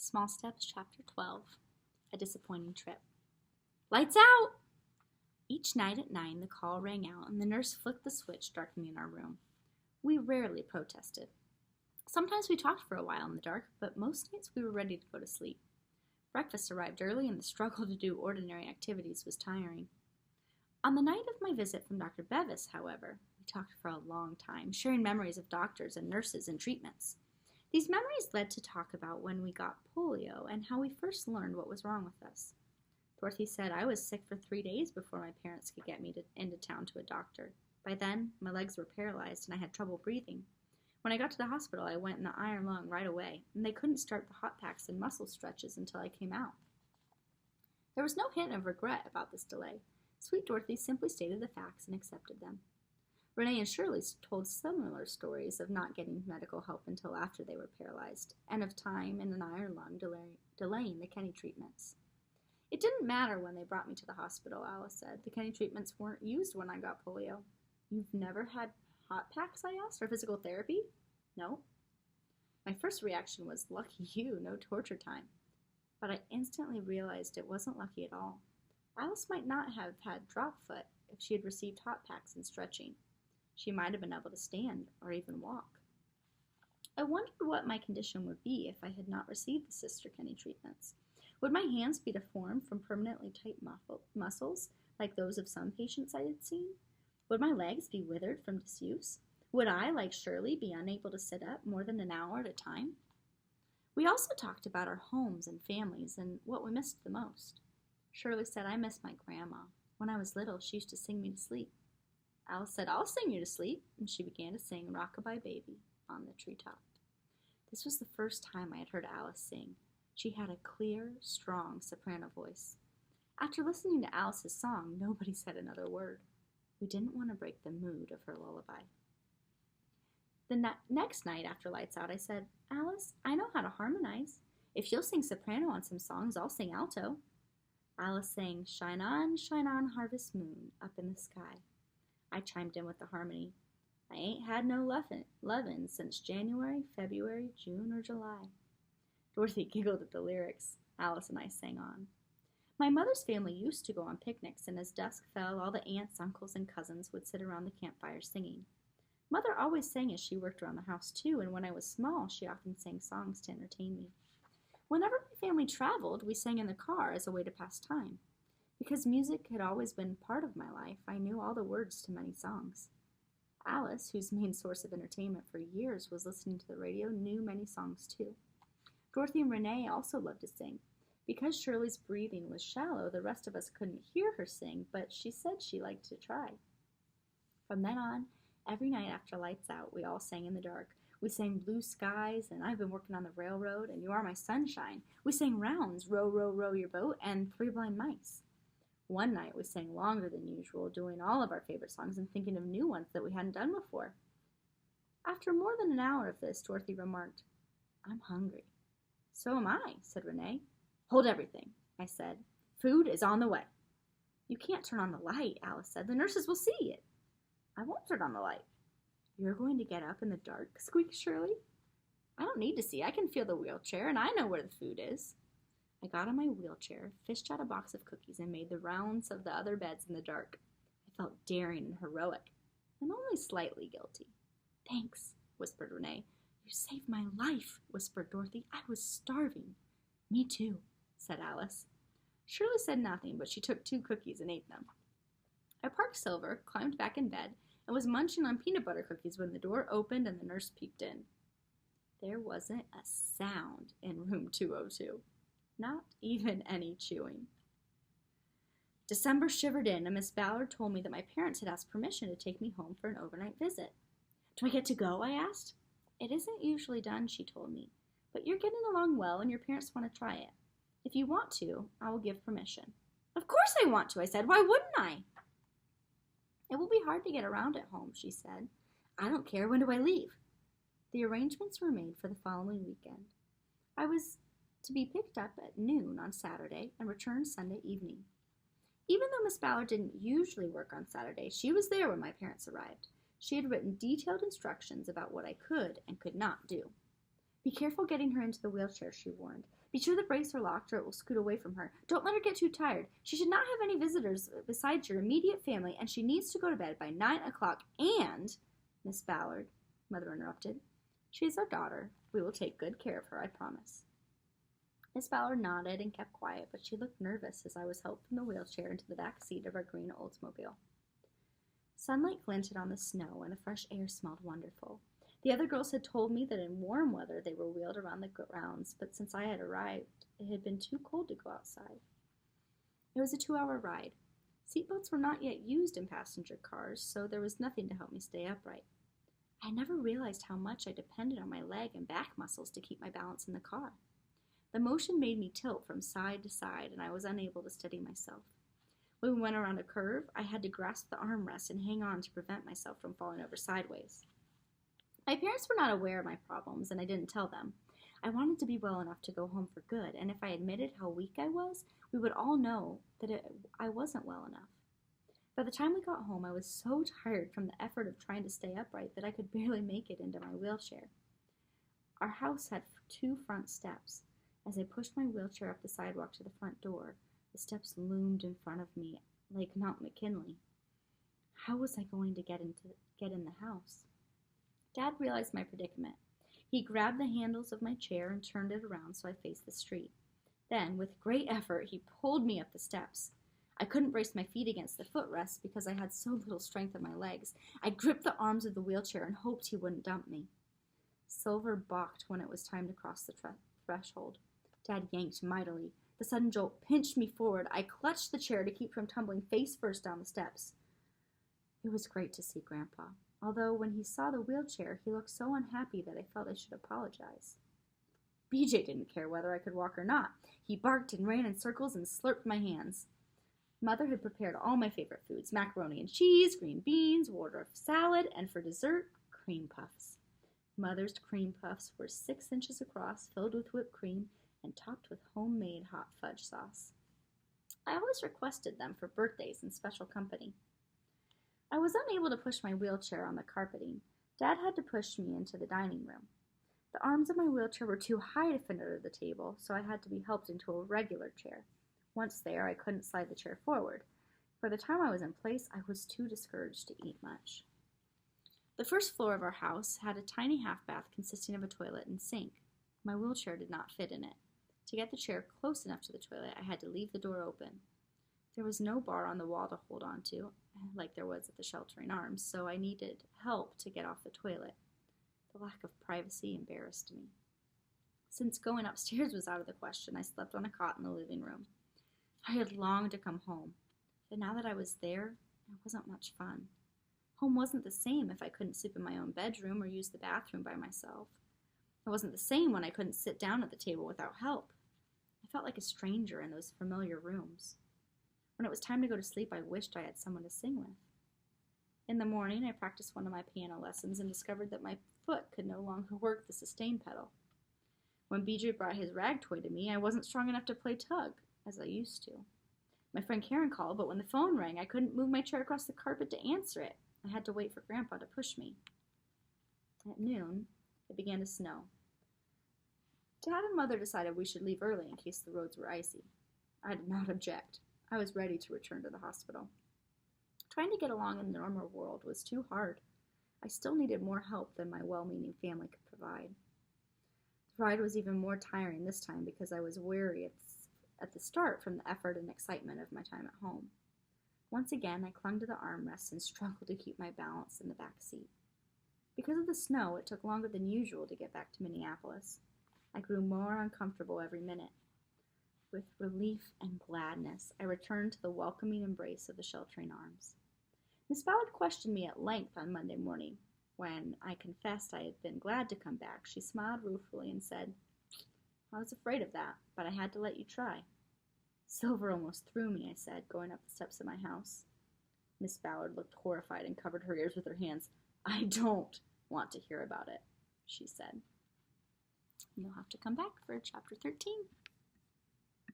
Small Steps, Chapter 12. A Disappointing Trip. Lights out! Each night at 9, the call rang out, and the nurse flicked the switch, darkening our room. We rarely protested. Sometimes we talked for a while in the dark, but most nights we were ready to go to sleep. Breakfast arrived early, and the struggle to do ordinary activities was tiring. On the night of my visit from Dr. Bevis, however, we talked for a long time, sharing memories of doctors and nurses and treatments. These memories led to talk about when we got polio and how we first learned what was wrong with us. Dorothy said I was sick for 3 days before my parents could get me into town to a doctor. By then, my legs were paralyzed and I had trouble breathing. When I got to the hospital, I went in the iron lung right away, and they couldn't start the hot packs and muscle stretches until I came out. There was no hint of regret about this delay. Sweet Dorothy simply stated the facts and accepted them. Renee and Shirley told similar stories of not getting medical help until after they were paralyzed, and of time in an iron lung delaying the Kenny treatments. It didn't matter when they brought me to the hospital, Alice said. The Kenny treatments weren't used when I got polio. You've never had hot packs, I asked, or physical therapy? No. My first reaction was, lucky you, no torture time. But I instantly realized it wasn't lucky at all. Alice might not have had drop foot if she had received hot packs and stretching. She might have been able to stand or even walk. I wondered what my condition would be if I had not received the Sister Kenny treatments. Would my hands be deformed from permanently tight muscles, like those of some patients I had seen? Would my legs be withered from disuse? Would I, like Shirley, be unable to sit up more than an hour at a time? We also talked about our homes and families and what we missed the most. Shirley said, I miss my grandma. When I was little, she used to sing me to sleep. Alice said, I'll sing you to sleep, and she began to sing Rock-a-Bye Baby on the treetop. This was the first time I had heard Alice sing. She had a clear, strong soprano voice. After listening to Alice's song, nobody said another word. We didn't want to break the mood of her lullaby. The next night after lights out, I said, Alice, I know how to harmonize. If you'll sing soprano on some songs, I'll sing alto. Alice sang, shine on, harvest moon, up in the sky. I chimed in with the harmony. I ain't had no lovin' since January, February, June, or July. Dorothy giggled at the lyrics. Alice and I sang on. My mother's family used to go on picnics, and as dusk fell, all the aunts, uncles, and cousins would sit around the campfire singing. Mother always sang as she worked around the house, too, and when I was small, she often sang songs to entertain me. Whenever my family traveled, we sang in the car as a way to pass time. Because music had always been part of my life, I knew all the words to many songs. Alice, whose main source of entertainment for years was listening to the radio, knew many songs, too. Dorothy and Renee also loved to sing. Because Shirley's breathing was shallow, the rest of us couldn't hear her sing, but she said she liked to try. From then on, every night after lights out, we all sang in the dark. We sang Blue Skies, and I've been working on the railroad, and You Are My Sunshine. We sang rounds, Row, Row, Row Your Boat, and Three Blind Mice. One night we sang longer than usual, doing all of our favorite songs and thinking of new ones that we hadn't done before. After more than an hour of this, Dorothy remarked, I'm hungry. So am I, said Renee. Hold everything, I said. Food is on the way. You can't turn on the light, Alice said. The nurses will see it. I won't turn on the light. You're going to get up in the dark, squeaked Shirley. I don't need to see. I can feel the wheelchair, and I know where the food is. I got on my wheelchair, fished out a box of cookies, and made the rounds of the other beds in the dark. I felt daring and heroic, and only slightly guilty. Thanks, whispered Renee. You saved my life, whispered Dorothy. I was starving. Me too, said Alice. Shirley said nothing, but she took 2 cookies and ate them. I parked Silver, climbed back in bed, and was munching on peanut butter cookies when the door opened and the nurse peeked in. There wasn't a sound in room 202. Not even any chewing. December shivered in, and Miss Ballard told me that my parents had asked permission to take me home for an overnight visit. Do I get to go? I asked. It isn't usually done, she told me, but you're getting along well and your parents want to try it. If you want to, I will give permission. Of course I want to, I said. Why wouldn't I? It will be hard to get around at home, she said. I don't care. When do I leave? The arrangements were made for the following weekend. I was to be picked up at noon on Saturday and returned Sunday evening. Even though Miss Ballard didn't usually work on Saturday, she was there when my parents arrived. She had written detailed instructions about what I could and could not do. Be careful getting her into the wheelchair, she warned. Be sure the brakes are locked or it will scoot away from her. Don't let her get too tired. She should not have any visitors besides your immediate family, and she needs to go to bed by 9 o'clock. And, Miss Ballard, Mother interrupted, she is our daughter. We will take good care of her, I promise. Miss Ballard nodded and kept quiet, but she looked nervous as I was helped from the wheelchair into the back seat of our green Oldsmobile. Sunlight glinted on the snow, and the fresh air smelled wonderful. The other girls had told me that in warm weather they were wheeled around the grounds, but since I had arrived, it had been too cold to go outside. It was a 2-hour ride. Seatbelts were not yet used in passenger cars, so there was nothing to help me stay upright. I never realized how much I depended on my leg and back muscles to keep my balance in the car. The motion made me tilt from side to side, and I was unable to steady myself. When we went around a curve, I had to grasp the armrest and hang on to prevent myself from falling over sideways. My parents were not aware of my problems, and I didn't tell them. I wanted to be well enough to go home for good, and if I admitted how weak I was, we would all know that I wasn't well enough. By the time we got home, I was so tired from the effort of trying to stay upright that I could barely make it into my wheelchair. Our house had 2 front steps. As I pushed my wheelchair up the sidewalk to the front door, the steps loomed in front of me like Mount McKinley. How was I going to get in the house? Dad realized my predicament. He grabbed the handles of my chair and turned it around so I faced the street. Then, with great effort, he pulled me up the steps. I couldn't brace my feet against the footrest because I had so little strength in my legs. I gripped the arms of the wheelchair and hoped he wouldn't dump me. Silver balked when it was time to cross the threshold. Dad yanked mightily. The sudden jolt pinched me forward. I clutched the chair to keep from tumbling face first down the steps. It was great to see Grandpa, although when he saw the wheelchair, he looked so unhappy that I felt I should apologize. BJ didn't care whether I could walk or not. He barked and ran in circles and slurped my hands. Mother had prepared all my favorite foods, macaroni and cheese, green beans, Waldorf salad, and for dessert, cream puffs. Mother's cream puffs were 6 inches across, filled with whipped cream, and topped with homemade hot fudge sauce. I always requested them for birthdays and special company. I was unable to push my wheelchair on the carpeting. Dad had to push me into the dining room. The arms of my wheelchair were too high to fit under the table, so I had to be helped into a regular chair. Once there, I couldn't slide the chair forward. By the time I was in place, I was too discouraged to eat much. The first floor of our house had a tiny half bath consisting of a toilet and sink. My wheelchair did not fit in it. To get the chair close enough to the toilet, I had to leave the door open. There was no bar on the wall to hold on to, like there was at the Sheltering Arms, so I needed help to get off the toilet. The lack of privacy embarrassed me. Since going upstairs was out of the question, I slept on a cot in the living room. I had longed to come home, but now that I was there, it wasn't much fun. Home wasn't the same if I couldn't sleep in my own bedroom or use the bathroom by myself. It wasn't the same when I couldn't sit down at the table without help. I felt like a stranger in those familiar rooms. When it was time to go to sleep, I wished I had someone to sing with. In the morning, I practiced one of my piano lessons and discovered that my foot could no longer work the sustain pedal. When BJ brought his rag toy to me, I wasn't strong enough to play tug, as I used to. My friend Karen called, but when the phone rang, I couldn't move my chair across the carpet to answer it. I had to wait for Grandpa to push me. At noon, it began to snow. Dad and Mother decided we should leave early in case the roads were icy. I did not object. I was ready to return to the hospital. Trying to get along in the normal world was too hard. I still needed more help than my well-meaning family could provide. The ride was even more tiring this time because I was weary at the start from the effort and excitement of my time at home. Once again, I clung to the armrests and struggled to keep my balance in the back seat. Because of the snow, it took longer than usual to get back to Minneapolis. I grew more uncomfortable every minute. With relief and gladness, I returned to the welcoming embrace of the Sheltering Arms. Miss Ballard questioned me at length on Monday morning. When I confessed I had been glad to come back, she smiled ruefully and said, "I was afraid of that, but I had to let you try." "Silver almost threw me," I said, going up the steps of my house. Miss Ballard looked horrified and covered her ears with her hands. "I don't want to hear about it," she said. You'll have to come back for chapter 13.